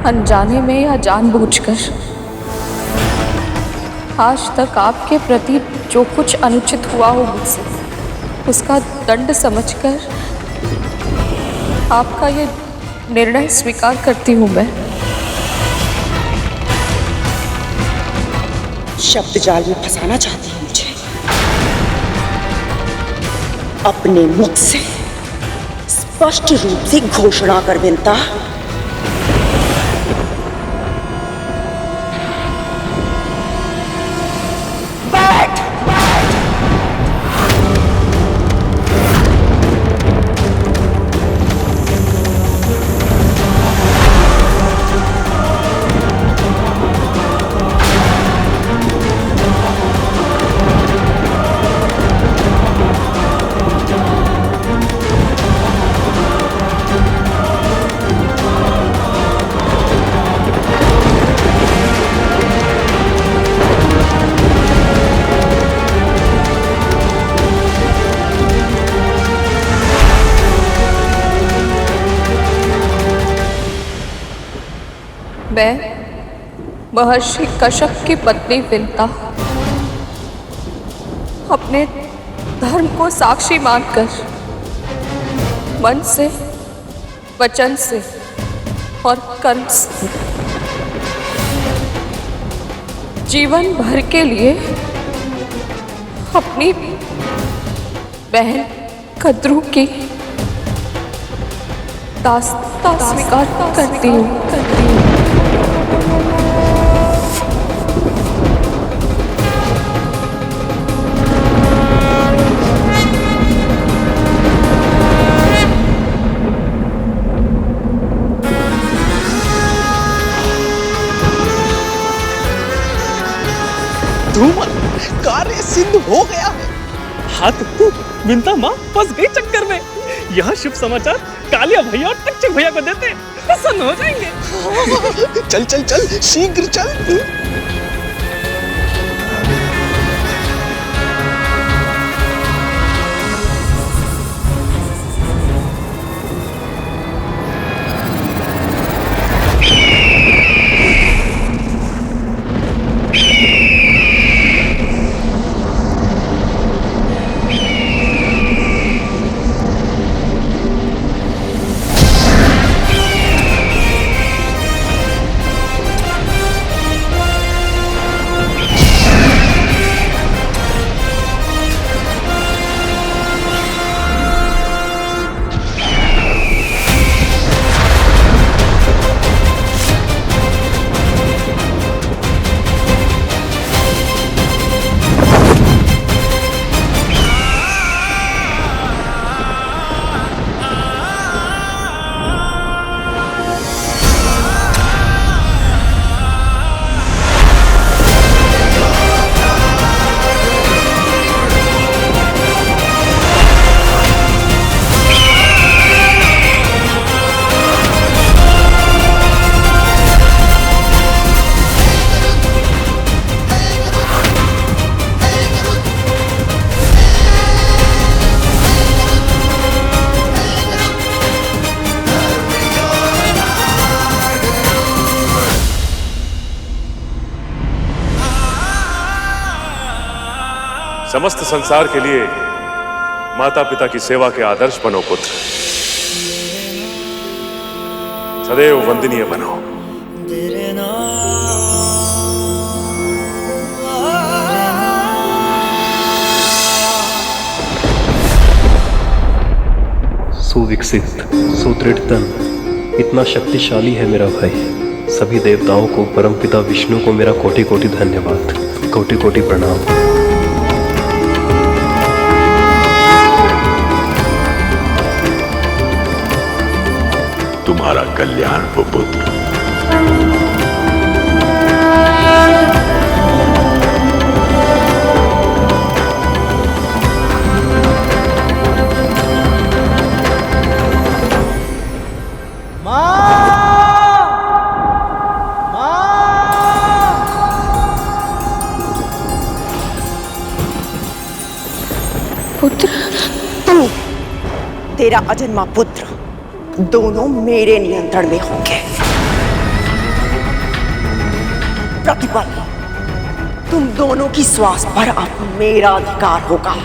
अनजाने में या जानबूझकर आज तक आपके प्रति जो कुछ अनुचित हुआ हो मुझसे, उसका दंड समझकर आपका ये निर्णय स्वीकार करती हूँ मैं। शब्द जाल में फंसाना चाहती है मुझे। अपने मुख से स्पष्ट रूप से घोषणा कर विनता। मैं महर्षि कश्यप की पत्नी विनता अपने धर्म को साक्षी मानकर मन से, वचन से और कर्म से जीवन भर के लिए अपनी बहन कद्रू की दास्तां स्वीकार करती हूँ। कार्य सिद्ध हो गया है। हाँ तो विनता माँ फंस गई चक्कर में। यह शुभ समाचार कालिया भैया और टच्चक भैया को देते प्रसन्न हो जाएंगे। चल चल चल शीघ्र चल। समस्त संसार के लिए माता पिता की सेवा के आदर्श बनो पुत्र, सदैव वंदनीय बनो। सुविकसित, सुदृढ़ तन, इतना शक्तिशाली है मेरा भाई। सभी देवताओं को, परमपिता विष्णु को मेरा कोटि कोटि धन्यवाद, कोटि कोटि प्रणाम। तुम्हारा कल्याण हो पुत्र। पुत्र, तू, तेरा अजन्मा पुत्र दोनों मेरे नियंत्रण में होंगे। प्रतिपल तुम दोनों की श्वास पर अब मेरा अधिकार होगा।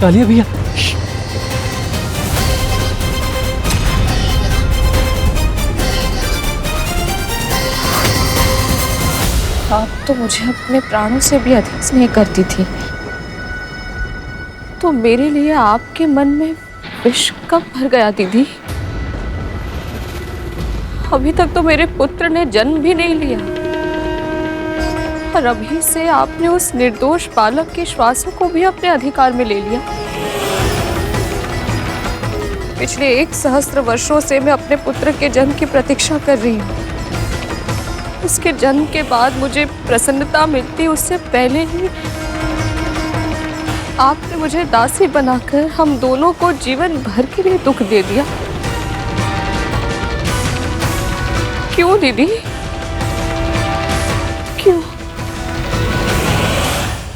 कालिया भैया, आप तो मुझे अपने प्राणों से भी अधिक स्नेह करती थी, तो मेरे लिए आपके मन में विष कब भर गया दीदी? अभी तक तो मेरे पुत्र ने जन्म भी नहीं लिया और अभी से आपने उस निर्दोष बालक के श्वासों को भी अपने अधिकार में ले लिया। पिछले 1 सहस्त्र वर्षों से मैं अपने पुत्र के जन्म की प्रतीक्षा कर रही हूँ। उसके जन्म के बाद मुझे प्रसन्नता मिलती, उससे पहले ही आपने मुझे दासी बनाकर हम दोनों को जीवन भर के लिए दुख दे दिया। क्यों दीदी, क्यों?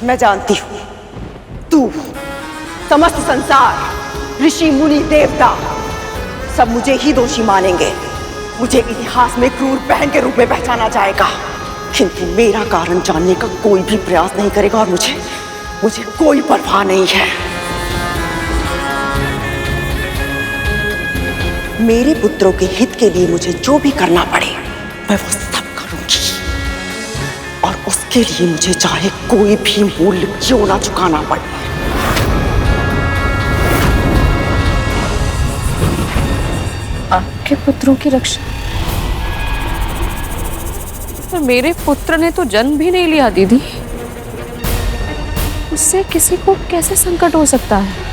मैं जानती हूं तू, समस्त संसार, ऋषि मुनि देवता सब मुझे ही दोषी मानेंगे। मुझे इतिहास में क्रूर बहन के रूप में पहचाना जाएगा, किंतु मेरा कारण जानने का कोई भी प्रयास नहीं करेगा और मुझे कोई परवाह नहीं है। मेरे पुत्रों के हित के लिए मुझे जो भी करना पड़े मैं वो सब करूंगी, और उसके लिए मुझे चाहे कोई भी मूल्य क्यों ना चुकाना पड़े। आपके पुत्रों की रक्षा? पर मेरे पुत्र ने तो जन्म भी नहीं लिया दीदी, उससे किसी को कैसे संकट हो सकता है?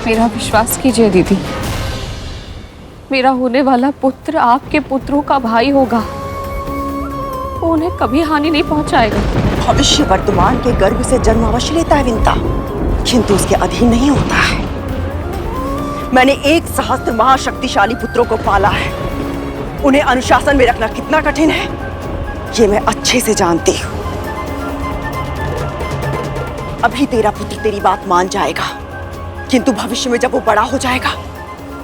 मेरा विश्वास कीजिए दीदी, मेरा होने वाला पुत्र आपके पुत्रों का भाई होगा, वो उन्हें कभी हानि नहीं पहुंचाएगा। भविष्य वर्तमान के गर्भ से जन्म अवश्य लेता है विंता, किंतु उसके अधीन नहीं होता है। मैंने 1 सहस्त्र महाशक्तिशाली पुत्रों को पाला है, उन्हें अनुशासन में रखना कितना कठिन है ये मैं अच्छे से जानती हूँ। अभी तेरा पुत्र तेरी बात मान जाएगा, किंतु भविष्य में जब वो बड़ा हो जाएगा,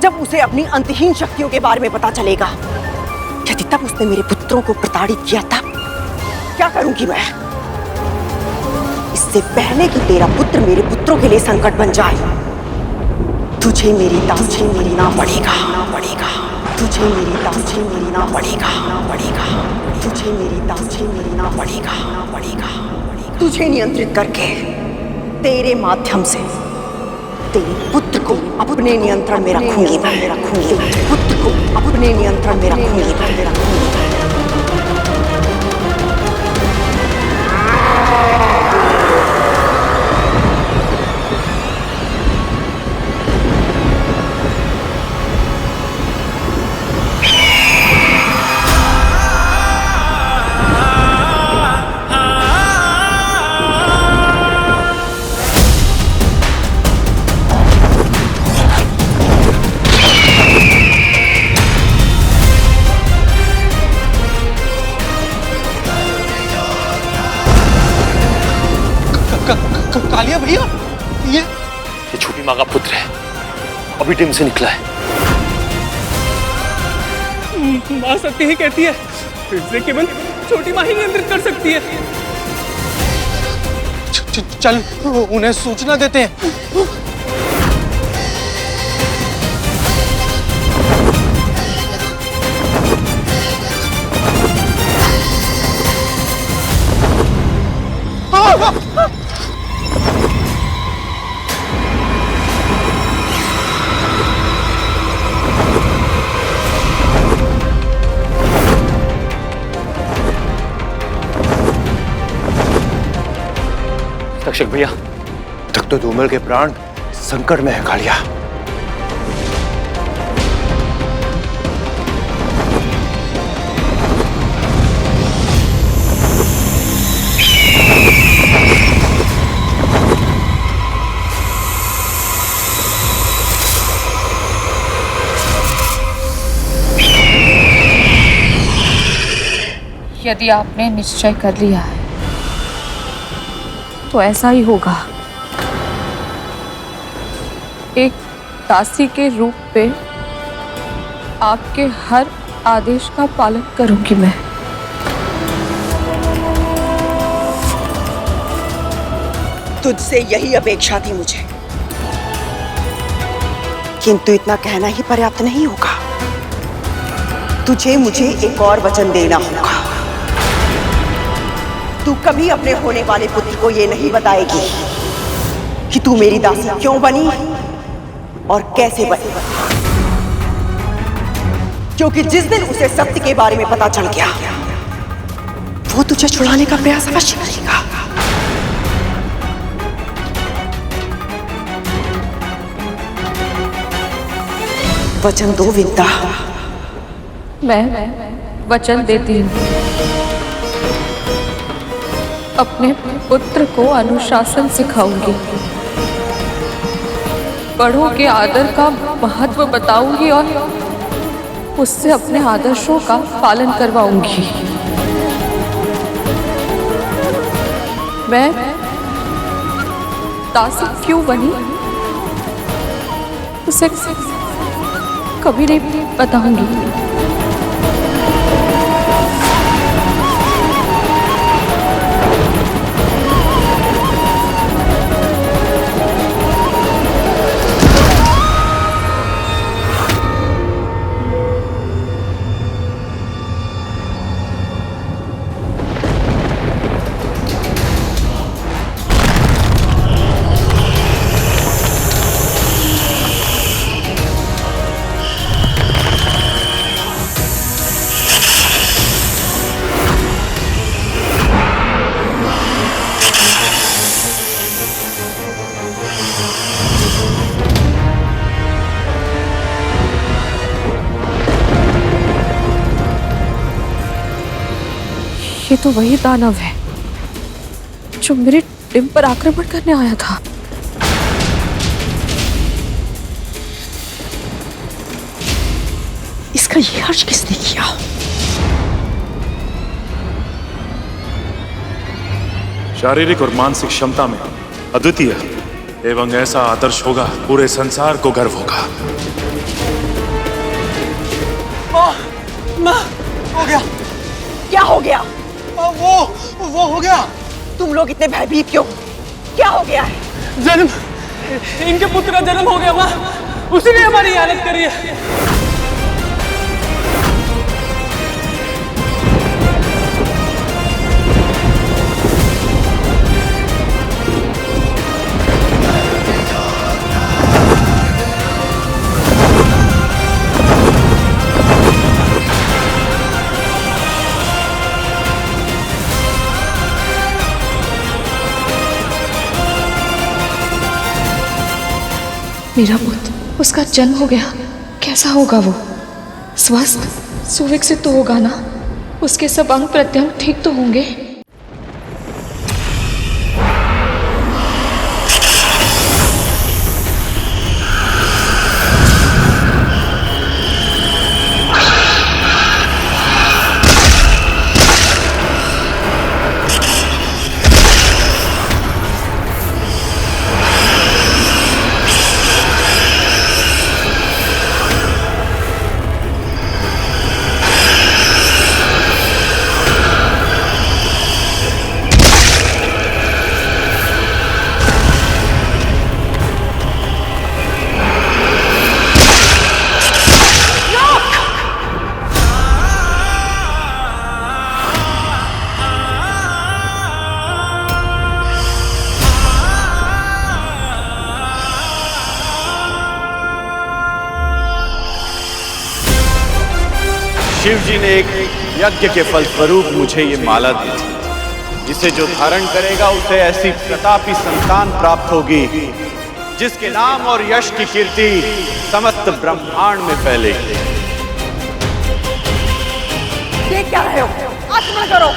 जब उसे अपनी अंतहीन शक्तियों के बारे में पता चलेगा, यदि तब उसने मेरे पुत्रों को प्रताड़ित किया तब क्या करूंगी मैं? इससे पहले कि तेरा पुत्र मेरे पुत्रों के लिए संकट बन जाए, तुझे मेरी दासी ना पड़ेगा, तुझे मेरी दासी ना पड़ेगा, तुझे मेरी दासी ना पड़ेगा। तुझे नियंत्रित करके तेरे माध्यम से तेरे पुत्र को अपने नियंत्रण में रखूंगी मैं, पुत्र को अपने नियंत्रण में रखूंगी मैं। कालिया भैया, ये छोटी माँ का पुत्र है, अभी टीम से निकला है। माँ सत्य ही कहती है, इसे केवल छोटी माँ ही नियंत्रित कर सकती है। चल उन्हें सूचना देते हैं। तक्षक भैया, तक तो धूमल के प्राण संकट में है कालिया। यदि आपने निश्चय कर लिया है तो ऐसा ही होगा। एक दासी के रूप में आपके हर आदेश का पालन करूंगी मैं। तुझसे यही अपेक्षा थी मुझे, किंतु इतना कहना ही पर्याप्त नहीं होगा। तुझे मुझे एक और वचन देना होगा। तू कभी अपने होने वाले पुत्र को यह नहीं बताएगी कि तू मेरी दासी क्यों बनी और कैसे बनी, क्योंकि जिस दिन उसे सत्य के बारे में पता चल गया, वो तुझे छुड़ाने का प्रयास अवश्य करेगा। वचन दो विद्या। मैं वचन देती हूँ, अपने पुत्र को अनुशासन सिखाऊंगी, बड़ों के आदर का महत्व बताऊंगी और उससे अपने आदर्शों का पालन करवाऊंगी। मैं दासी क्यों बनी उसे कभी नहीं बताऊंगी। ये तो वही दानव है जो मेरे टिम पर आक्रमण करने आया था। इसका ये हर्ष किसने किया? शारीरिक और मानसिक क्षमता में अद्वितीय एवं ऐसा आदर्श होगा, पूरे संसार को गर्व होगा। माँ, हो गया। क्या हो गया? वो हो गया। तुम लोग इतने भयभीत क्यों? क्या हो गया है? जन्म, इनके पुत्र का जन्म हो गया माँ, उसी ने हमारी हालत करी है। मेरा पुत्र, उसका जन्म हो गया। कैसा होगा वो? स्वस्थ, सुविकसित तो होगा ना? उसके सब अंग प्रत्यंग ठीक तो होंगे? शिव जी ने एक यज्ञ के फलस्वरूप मुझे ये माला दी थी। इसे जो धारण करेगा उसे ऐसी प्रतापी संतान प्राप्त होगी जिसके नाम और यश की कीर्ति समस्त ब्रह्मांड में फैलेगी। ये क्या रहे हो? आत्मा करो।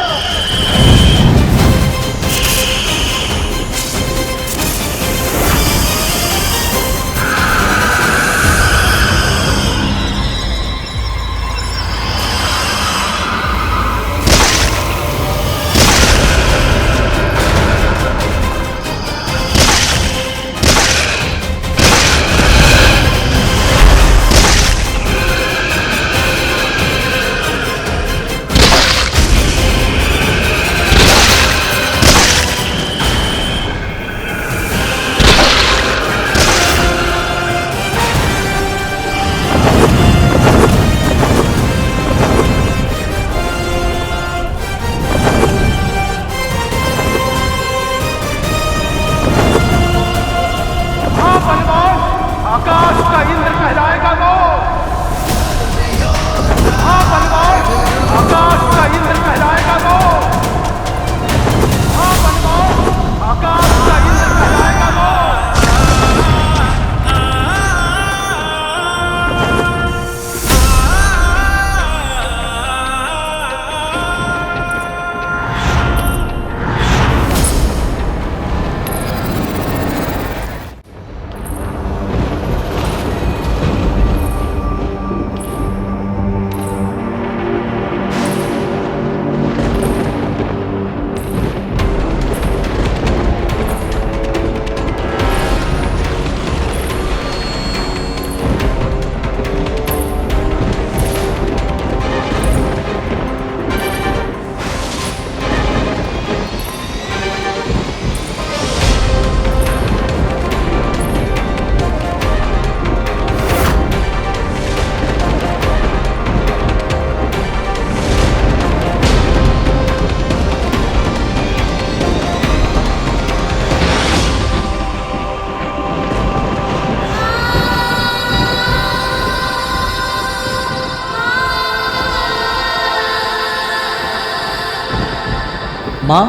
माँ,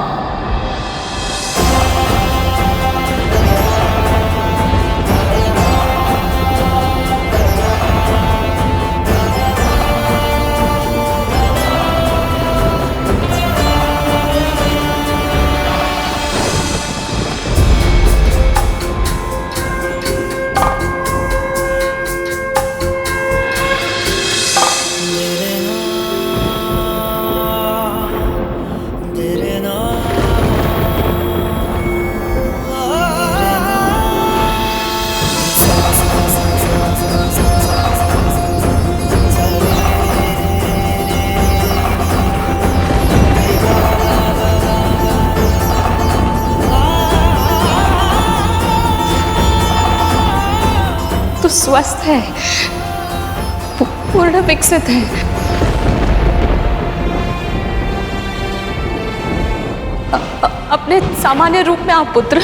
तो स्वस्थ है, पूर्ण विकसित है। अपने सामान्य रूप में आप पुत्र